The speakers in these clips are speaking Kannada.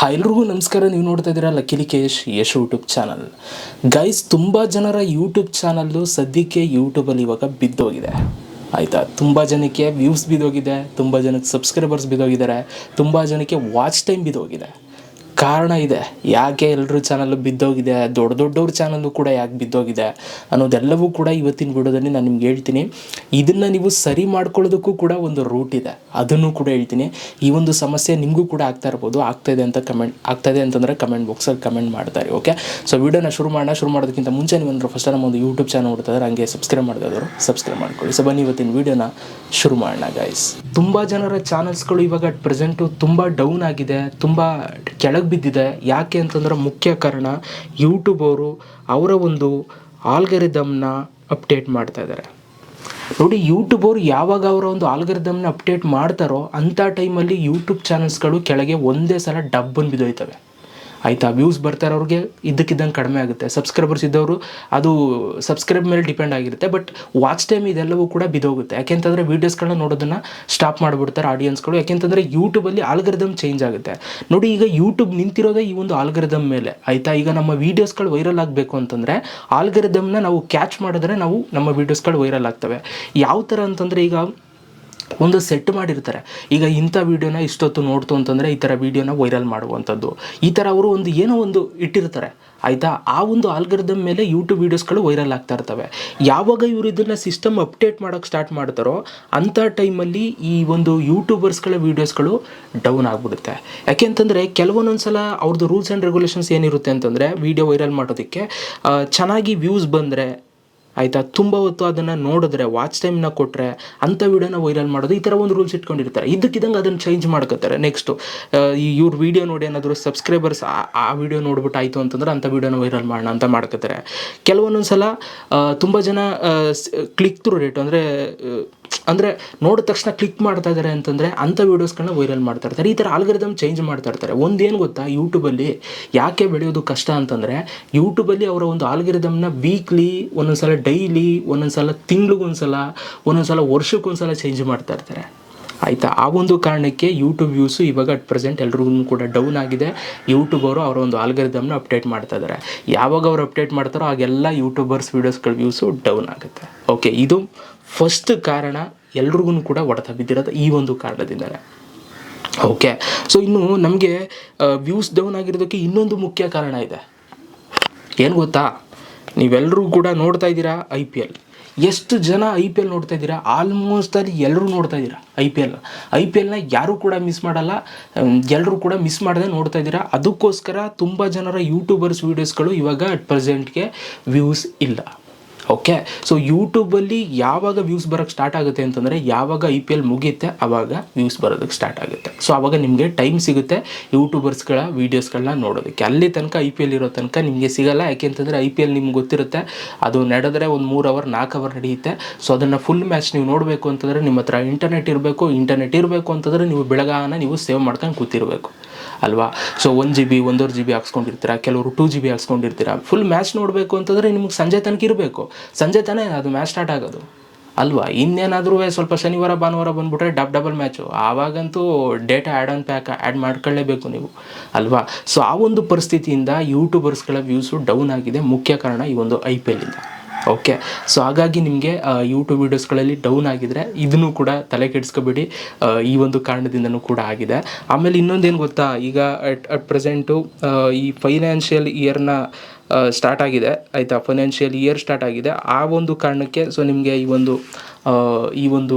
ಹಾಯ್ ಎಲ್ರಿಗೂ ನಮಸ್ಕಾರ. ನೀವು ನೋಡ್ತಾ ಇದ್ದೀರಾ ಲಕ್ಕಿಲಿ ಯಶ್ ಯೂಟ್ಯೂಬ್ ಚಾನಲ್. ಗೈಸ್, ತುಂಬ ಜನರ ಯೂಟ್ಯೂಬ್ ಚಾನಲ್ಲು ಸದ್ಯಕ್ಕೆ ಯೂಟ್ಯೂಬಲ್ಲಿ ಇವಾಗ ಬಿದ್ದೋಗಿದೆ ಆಯಿತಾ. ತುಂಬ ಜನಕ್ಕೆ ವ್ಯೂಸ್ ಬಿದ್ದೋಗಿದೆ, ತುಂಬ ಜನಕ್ಕೆ ಸಬ್ಸ್ಕ್ರೈಬರ್ಸ್ ಬಿದ್ದೋಗಿದ್ದಾರೆ, ತುಂಬ ಜನಕ್ಕೆ ವಾಚ್ ಟೈಮ್ ಬಿದ್ದೋಗಿದೆ. ಕಾರಣ ಇದೆ ಯಾಕೆ ಎಲ್ಲರೂ ಚಾನಲ್ಲು ಬಿದ್ದೋಗಿದೆ, ದೊಡ್ಡವ್ರ ಚಾನಲ್ಲು ಕೂಡ ಯಾಕೆ ಬಿದ್ದೋಗಿದೆ ಅನ್ನೋದೆಲ್ಲವೂ ಕೂಡ ಇವತ್ತಿನ ವಿಡಿಯೋದಲ್ಲಿ ನಾನು ನಿಮ್ಗೆ ಹೇಳ್ತೀನಿ. ಇದನ್ನು ನೀವು ಸರಿ ಮಾಡ್ಕೊಳ್ಳೋದಕ್ಕೂ ಕೂಡ ಒಂದು ರೂಟ್ ಇದೆ, ಅದನ್ನು ಕೂಡ ಹೇಳ್ತೀನಿ. ಈ ಒಂದು ಸಮಸ್ಯೆ ನಿಮಗೂ ಕೂಡ ಆಗ್ತಾ ಇರ್ಬೋದು. ಆಗ್ತಾಯಿದೆ ಅಂತಂದರೆ ಕಮೆಂಟ್ ಬಾಕ್ಸಲ್ಲಿ ಕಮೆಂಟ್ ಮಾಡ್ತಾರೆ. ಓಕೆ, ಸೊ ವಿಡಿಯೋನ ಶುರು ಮಾಡೋದಕ್ಕಿಂತ ಮುಂಚೆ ನೀವಂದ್ರೆ ಫಸ್ಟ್ ನಮ್ಮ ಒಂದು ಯೂಟ್ಯೂಬ್ ಚಾನಲ್ ನೋಡ್ತಿದ್ದಾರೆ, ಹಂಗೆ ಸಬ್ಸ್ಕ್ರೈಬ್ ಮಾಡಿದವರು ಸಬ್ಸ್ಕ್ರೈಬ್ ಮಾಡ್ಕೊಳ್ಳಿ. ಸೊ ಬನ್ನಿ ಇವತ್ತಿನ ವಿಡಿಯೋನ ಶುರು ಮಾಡೋಣ ಗೈಸ್. ತುಂಬ ಜನರ ಚಾನಲ್ಸ್ಗಳು ಇವಾಗ ಅಟ್ ಪ್ರೆಸೆಂಟು ತುಂಬ ಡೌನ್ ಆಗಿದೆ, ತುಂಬ ಕೆಳಗೆ ಬಿದ್ದಿದೆ. ಯಾಕೆ ಅಂತಂದ್ರೆ ಮುಖ್ಯ ಕಾರಣ ಯೂಟ್ಯೂಬ್ ಅವರ ಒಂದು ಆಲ್ಗರಿದಮ್ನ ಅಪ್ಡೇಟ್ ಮಾಡ್ತಾ ಇದ್ದಾರೆ. ನೋಡಿ, ಯೂಟ್ಯೂಬ್ ಅವರು ಯಾವಾಗ ಅವರ ಒಂದು ಆಲ್ಗರಿದಮ್ನ ಅಪ್ಡೇಟ್ ಮಾಡ್ತಾರೋ ಅಂಥ ಟೈಮಲ್ಲಿ ಯೂಟ್ಯೂಬ್ ಚಾನಲ್ಸ್ಗಳು ಕೆಳಗೆ ಒಂದೇ ಸಲ ಡಬ್ಬನ್ನು ಬಿದ್ದೋಯ್ತವೆ ಆಯಿತಾ. ವ್ಯೂಸ್ ಬರ್ತಾರೆ ಅವ್ರಿಗೆ ಇದ್ದಕ್ಕಿದ್ದಂಗೆ ಕಡಿಮೆ ಆಗುತ್ತೆ. ಸಬ್ಸ್ಕ್ರೈಬರ್ಸ್ ಇದ್ದವರು ಅದು ಸಬ್ಸ್ಕ್ರೈಬ್ ಮೇಲೆ ಡಿಪೆಂಡ್ ಆಗಿರುತ್ತೆ, ಬಟ್ ವಾಚ್ ಟೈಮ್ ಇದೆಲ್ಲವೂ ಕೂಡ ಬಿದ್ದೋಗುತ್ತೆ. ಯಾಕೆಂತಂದರೆ ವೀಡಿಯೋಸ್ಗಳನ್ನ ನೋಡೋದನ್ನು ಸ್ಟಾಪ್ ಮಾಡಿಬಿಡ್ತಾರೆ ಆಡಿಯನ್ಸ್ಗಳು. ಯಾಕೆಂತಂದರೆ ಯೂಟ್ಯೂಬಲ್ಲಿ ಆಲ್ಗರಿದಮ್ ಚೇಂಜ್ ಆಗುತ್ತೆ. ನೋಡಿ, ಈಗ ಯೂಟ್ಯೂಬ್ ನಿಂತಿರೋದೇ ಈ ಒಂದು ಆಲ್ಗರಿದಮ್ ಮೇಲೆ ಆಯಿತಾ. ಈಗ ನಮ್ಮ ವೀಡಿಯೋಸ್ಗಳು ವೈರಲ್ ಆಗಬೇಕು ಅಂತಂದರೆ ಆಲ್ಗರಿದಮ್ನ ನಾವು ಕ್ಯಾಚ್ ಮಾಡಿದ್ರೆ ನಮ್ಮ ವೀಡಿಯೋಸ್ಗಳು ವೈರಲ್ ಆಗ್ತವೆ. ಯಾವ ಥರ ಅಂತಂದರೆ, ಈಗ ಒಂದು ಸೆಟ್ ಮಾಡಿರ್ತಾರೆ. ಈಗ ಇಂಥ ವೀಡಿಯೋನ ಇಷ್ಟೊತ್ತು ನೋಡ್ತು ಅಂತಂದರೆ ಈ ಥರ ವೀಡಿಯೋನ ವೈರಲ್ ಮಾಡುವಂಥದ್ದು, ಈ ಥರ ಅವರು ಏನೋ ಒಂದು ಇಟ್ಟಿರ್ತಾರೆ ಆಯಿತಾ. ಆ ಒಂದು ಆಲ್ಗರಿದಮ್ ಮೇಲೆ ಯೂಟ್ಯೂಬ್ ವೀಡಿಯೋಸ್ಗಳು ವೈರಲ್ ಆಗ್ತಾ ಇರ್ತವೆ. ಯಾವಾಗ ಇವರು ಇದನ್ನು ಸಿಸ್ಟಮ್ ಅಪ್ಡೇಟ್ ಮಾಡೋಕ್ಕೆ ಸ್ಟಾರ್ಟ್ ಮಾಡ್ತಾರೋ ಅಂಥ ಟೈಮಲ್ಲಿ ಈ ಒಂದು ಯೂಟ್ಯೂಬರ್ಸ್ಗಳ ವೀಡಿಯೋಸ್ಗಳು ಡೌನ್ ಆಗಿಬಿಡುತ್ತೆ. ಯಾಕೆಂತಂದರೆ ಕೆಲವೊಂದೊಂದು ಸಲ ಅವ್ರದ್ದು ರೂಲ್ಸ್ ಆ್ಯಂಡ್ ರೆಗ್ಯುಲೇಷನ್ಸ್ ಏನಿರುತ್ತೆ ಅಂತಂದರೆ, ವೀಡಿಯೋ ವೈರಲ್ ಮಾಡೋದಕ್ಕೆ ಚೆನ್ನಾಗಿ ವ್ಯೂಸ್ ಬಂದರೆ ಆಯಿತಾ, ತುಂಬ ಹೊತ್ತು ಅದನ್ನು ನೋಡಿದ್ರೆ, ವಾಚ್ ಟೈಮ್ನ ಕೊಟ್ಟರೆ ಅಂಥ ವೀಡಿಯೋನ ವೈರಲ್ ಮಾಡೋದು, ಈ ಥರ ಒಂದು ರೂಲ್ಸ್ ಇಟ್ಕೊಂಡಿರ್ತಾರೆ. ಇದಕ್ಕಿದ್ದಂಗೆ ಅದನ್ನು ಚೇಂಜ್ ಮಾಡ್ಕೋತಾರೆ. ನೆಕ್ಸ್ಟು ಇವ್ರ ವೀಡಿಯೋ ನೋಡಿ ಏನಾದರೂ ಸಬ್ಸ್ಕ್ರೈಬರ್ಸ್ ಆ ವೀಡಿಯೋ ನೋಡ್ಬಿಟ್ಟು ಆಯಿತು ಅಂತಂದ್ರೆ ಅಂಥ ವೀಡಿಯೋನ ವೈರಲ್ ಮಾಡೋಣ ಅಂತ ಮಾಡ್ಕೋತಾರೆ. ಕೆಲವೊಂದೊಂದು ಸಲ ತುಂಬ ಜನ ಕ್ಲಿಕ್ ಥ್ರೂ ರೇಟು ಅಂದರೆ ನೋಡಿದ ತಕ್ಷಣ ಕ್ಲಿಕ್ ಮಾಡ್ತಾ ಇದ್ದಾರೆ ಅಂತಂದರೆ ಅಂಥ ವೀಡಿಯೋಸ್ಗಳನ್ನ ವೈರಲ್ ಮಾಡ್ತಾ ಇರ್ತಾರೆ. ಈ ಥರ ಆಲ್ಗರಿದಮ್ ಚೇಂಜ್ ಮಾಡ್ತಾ ಇರ್ತಾರೆ. ಒಂದೇನು ಗೊತ್ತಾ, ಯೂಟ್ಯೂಬಲ್ಲಿ ಯಾಕೆ ಬೆಳೆಯೋದು ಕಷ್ಟ ಅಂತಂದರೆ, ಯೂಟ್ಯೂಬಲ್ಲಿ ಅವರ ಒಂದು ಆಲ್ಗರಿದಮ್ನ ವೀಕ್ಲಿ, ಒಂದೊಂದು ಸಲ ಡೈಲಿ, ಒಂದೊಂದು ಸಲ ತಿಂಗಳಿಗೊಂದ್ಸಲ, ಒಂದೊಂದು ಸಲ ವರ್ಷಕ್ಕೊಂದ್ಸಲ ಚೇಂಜ್ ಮಾಡ್ತಾ ಇರ್ತಾರೆ ಆಯಿತಾ. ಆ ಒಂದು ಕಾರಣಕ್ಕೆ ಯೂಟ್ಯೂಬ್ ವ್ಯೂಸು ಇವಾಗ ಅಟ್ ಪ್ರೆಸೆಂಟ್ ಎಲ್ರಿಗೂ ಕೂಡ ಡೌನ್ ಆಗಿದೆ. ಯೂಟ್ಯೂಬ್ ಅವರ ಒಂದು ಆಲ್ಗರಿದಮ್ನ ಅಪ್ಡೇಟ್ ಮಾಡ್ತಾ ಇದ್ದಾರೆ. ಯಾವಾಗ ಅವರು ಅಪ್ಡೇಟ್ ಮಾಡ್ತಾರೋ ಆಗೆಲ್ಲ ಯೂಟ್ಯೂಬರ್ಸ್ ವೀಡಿಯೋಸ್ಗಳ ವ್ಯೂಸು ಡೌನ್ ಆಗುತ್ತೆ. ಓಕೆ, ಇದು ಫಸ್ಟ್ ಕಾರಣ, ಎಲ್ರಿಗೂ ಕೂಡ ಹೊಡೆತ ಬಿದ್ದಿರೋದು ಈ ಒಂದು ಕಾರಣದಿಂದಲೇ. ಓಕೆ, ಸೊ ಇನ್ನು ನಮಗೆ ವ್ಯೂಸ್ ಡೌನ್ ಆಗಿರೋದಕ್ಕೆ ಇನ್ನೊಂದು ಮುಖ್ಯ ಕಾರಣ ಇದೆ. ಏನು ಗೊತ್ತಾ, ನೀವೆಲ್ಲರೂ ಕೂಡ ನೋಡ್ತಾ ಇದ್ದೀರಾ IPL. ಎಷ್ಟು ಜನ IPL ನೋಡ್ತಾ ಇದ್ದೀರಾ? ಆಲ್ಮೋಸ್ಟ್ ಅಲ್ಲಿ ಎಲ್ಲರೂ ನೋಡ್ತಾ ಇದ್ದೀರಾ IPLನ ಯಾರೂ ಕೂಡ ಮಿಸ್ ಮಾಡಲ್ಲ, ಎಲ್ಲರೂ ಕೂಡ ಮಿಸ್ ಮಾಡದೆ ನೋಡ್ತಾ ಇದ್ದೀರಾ. ಅದಕ್ಕೋಸ್ಕರ ತುಂಬ ಜನರ ಯೂಟ್ಯೂಬರ್ಸ್ ವೀಡಿಯೋಸ್ಗಳು ಇವಾಗ ಅಟ್ ಪ್ರೆಸೆಂಟ್ಗೆ ವ್ಯೂಸ್ ಇಲ್ಲ. ಓಕೆ, ಸೊ ಯೂಟ್ಯೂಬಲ್ಲಿ ಯಾವಾಗ ವ್ಯೂಸ್ ಬರೋಕ್ಕೆ ಸ್ಟಾರ್ಟ್ ಆಗುತ್ತೆ ಅಂತಂದರೆ, ಯಾವಾಗ IPL ಮುಗಿಯುತ್ತೆ ಆವಾಗ ವ್ಯೂಸ್ ಬರೋದಕ್ಕೆ ಸ್ಟಾರ್ಟ್ ಆಗುತ್ತೆ. ಸೊ ಆವಾಗ ನಿಮಗೆ ಟೈಮ್ ಸಿಗುತ್ತೆ ಯೂಟ್ಯೂಬರ್ಸ್ಗಳ ವೀಡಿಯೋಸ್ಗಳನ್ನ ನೋಡೋದಕ್ಕೆ. ಅಲ್ಲಿ ತನಕ IPL ಇರೋ ತನಕ ನಿಮಗೆ ಸಿಗಲ್ಲ. ಯಾಕೆಂತಂದರೆ IPL ನಿಮ್ಗೆ ಗೊತ್ತಿರುತ್ತೆ, ಅದು ನಡೆದರೆ ಒಂದು 3 ಅವರ್ 4 ಅವರ್ ನಡೆಯುತ್ತೆ. ಸೊ ಅದನ್ನು ಫುಲ್ ಮ್ಯಾಚ್ ನೀವು ನೋಡಬೇಕು ಅಂತಂದರೆ ನಿಮ್ಮ ಹತ್ರ ಇಂಟರ್ನೆಟ್ ಇರಬೇಕು ಅಂತಂದರೆ ನೀವು ಬೆಳಗಾನ ನೀವು ಸೇವ್ ಮಾಡ್ಕೊಂಡು ಕೂತಿರಬೇಕು ಅಲ್ವಾ. ಸೊ 1 GB 1.5 GB ಹಾಕ್ಸ್ಕೊಂಡಿರ್ತೀರ, ಕೆಲವರು 2 GB ಹಾಕ್ಸ್ಕೊಂಡಿರ್ತೀರ. ಫುಲ್ ಮ್ಯಾಚ್ ನೋಡಬೇಕು ಅಂತಂದರೆ ನಿಮ್ಗೆ ಸಂಜೆ ತನಕ ಇರಬೇಕು. ಸಂಜೆ ತಾನೇ ಅದು ಮ್ಯಾಚ್ ಸ್ಟಾರ್ಟ್ ಆಗೋದು ಅಲ್ವಾ. ಇನ್ನೇನಾದರೂ ಸ್ವಲ್ಪ ಶನಿವಾರ ಭಾನುವಾರ ಬಂದುಬಿಟ್ರೆ ಡಬಲ್ ಮ್ಯಾಚು, ಆವಾಗಂತೂ ಡೇಟಾ ಆ್ಯಡ್ ಮಾಡ್ಕೊಳ್ಳೇಬೇಕು ನೀವು ಅಲ್ವಾ. ಸೊ ಆ ಒಂದು ಪರಿಸ್ಥಿತಿಯಿಂದ ಯೂಟ್ಯೂಬರ್ಸ್ಗಳ ವ್ಯೂಸು ಡೌನ್ ಆಗಿದೆ. ಮುಖ್ಯ ಕಾರಣ ಈ ಒಂದು IPL ಇಂದ. ಓಕೆ, ಸೊ ಹಾಗಾಗಿ ನಿಮಗೆ ಯೂಟ್ಯೂಬ್ ವೀಡಿಯೋಸ್ಗಳಲ್ಲಿ ಡೌನ್ ಆಗಿದ್ರೆ ಇದನ್ನು ಕೂಡ ತಲೆ ಕೆಡಿಸ್ಕೋಬೇಡಿ, ಈ ಒಂದು ಕಾರಣದಿಂದನೂ ಕೂಡ ಆಗಿದೆ. ಆಮೇಲೆ ಇನ್ನೊಂದೇನು ಗೊತ್ತಾ, ಈಗ ಅಟ್ ಪ್ರೆಸೆಂಟು ಈ ಫೈನಾನ್ಷಿಯಲ್ ಇಯರ್ನ ಸ್ಟಾರ್ಟ್ ಆಗಿದೆ ಆಯಿತಾ. ಫೈನಾನ್ಷಿಯಲ್ ಇಯರ್ ಸ್ಟಾರ್ಟ್ ಆಗಿದೆ. ಆ ಒಂದು ಕಾರಣಕ್ಕೆ ಸೊ ನಿಮಗೆ ಈ ಒಂದು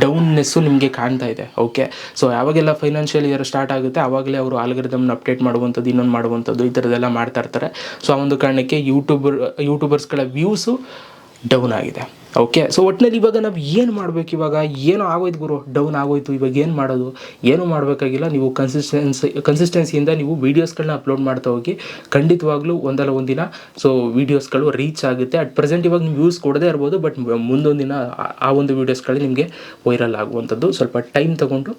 ಡೌನ್ನೆಸ್ಸು ನಿಮಗೆ ಕಾಣ್ತಾ ಇದೆ. ಓಕೆ, ಸೊ ಯಾವಾಗೆಲ್ಲ ಫೈನಾನ್ಷಿಯಲ್ ಇಯರ್ ಸ್ಟಾರ್ಟ್ ಆಗುತ್ತೆ ಆವಾಗಲೇ ಅವರು ಆಲ್ಗರಿದಮ್ನ ಅಪ್ಡೇಟ್ ಮಾಡುವಂಥದ್ದು, ಇನ್ನೊಂದು ಮಾಡುವಂಥದ್ದು, ಈ ಥರದ್ದೆಲ್ಲ ಮಾಡ್ತಾ ಇರ್ತಾರೆ. ಸೊ ಆ ಒಂದು ಕಾರಣಕ್ಕೆ ಯೂಟ್ಯೂಬರ್ಸ್ಗಳ ವ್ಯೂಸು ಡೌನ್ ಆಗಿದೆ. ಓಕೆ, ಸೊ ಒಟ್ಟಿನಲ್ಲಿ ಇವಾಗ ನಾವು ಏನು ಮಾಡಬೇಕು? ಇವಾಗ ಏನೋ ಆಗೋಯ್ತು ಗುರು, ಡೌನ್ ಆಗೋಯ್ತು, ಇವಾಗ ಏನು ಮಾಡೋದು? ಏನೂ ಮಾಡಬೇಕಾಗಿಲ್ಲ. ನೀವು ಕನ್ಸಿಸ್ಟೆನ್ಸಿಯಿಂದ ನೀವು ವೀಡಿಯೋಸ್ಗಳನ್ನ ಅಪ್ಲೋಡ್ ಮಾಡ್ತಾ ಹೋಗಿ, ಖಂಡಿತವಾಗ್ಲೂ ಒಂದಲ್ಲ ಒಂದಿನ ಸೊ ವೀಡಿಯೋಸ್ಗಳು ರೀಚ್ ಆಗುತ್ತೆ. ಅಟ್ ಪ್ರೆಸೆಂಟ್ ಇವಾಗ ನೀವು ವ್ಯೂಸ್ ಕೊಡದೇ ಇರ್ಬೋದು, ಬಟ್ ಮುಂದೊಂದು ದಿನ ಆ ಒಂದು ವೀಡಿಯೋಸ್ಗಳು ನಿಮಗೆ ವೈರಲ್ ಆಗುವಂಥದ್ದು. ಸ್ವಲ್ಪ ಟೈಮ್ ತೊಗೊಂಡು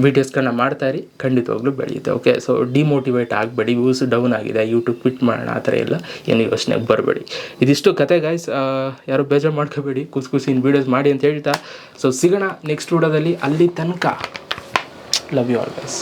ವೀಡಿಯೋಸ್ಗಳನ್ನ ಮಾಡ್ತಾಯಿರಿ, ಖಂಡಿತವಾಗ್ಲೂ ಬೆಳೆಯುತ್ತೆ. ಓಕೆ, ಸೊ ಡಿಮೋಟಿವೇಟ್ ಆಗಬೇಡಿ. ವ್ಯೂಸ್ ಡೌನ್ ಆಗಿದೆ, ಯೂಟ್ಯೂಬ್ ಕ್ವಿಟ್ ಮಾಡೋಣ ಆ ಥರ ಎಲ್ಲ ಏನು ಯೋಚನೆಗೆ ಬರಬೇಡಿ. ಇದಿಷ್ಟು ಕತೆ ಗೈಸ್, ಯಾರು ಬೇಜಾರು ಮಾಡ್ಕೋಬೇಡಿ, ಖುಷಿನ ವೀಡಿಯೋಸ್ ಮಾಡಿ ಅಂತ ಹೇಳ್ತಾ ಸೊ ಸಿಗೋಣ ನೆಕ್ಸ್ಟ್ ವಿಡಿಯೋದಲ್ಲಿ. ಅಲ್ಲಿ ತನಕ ಲವ್ ಯು ಆಲ್ ಗೈಸ್.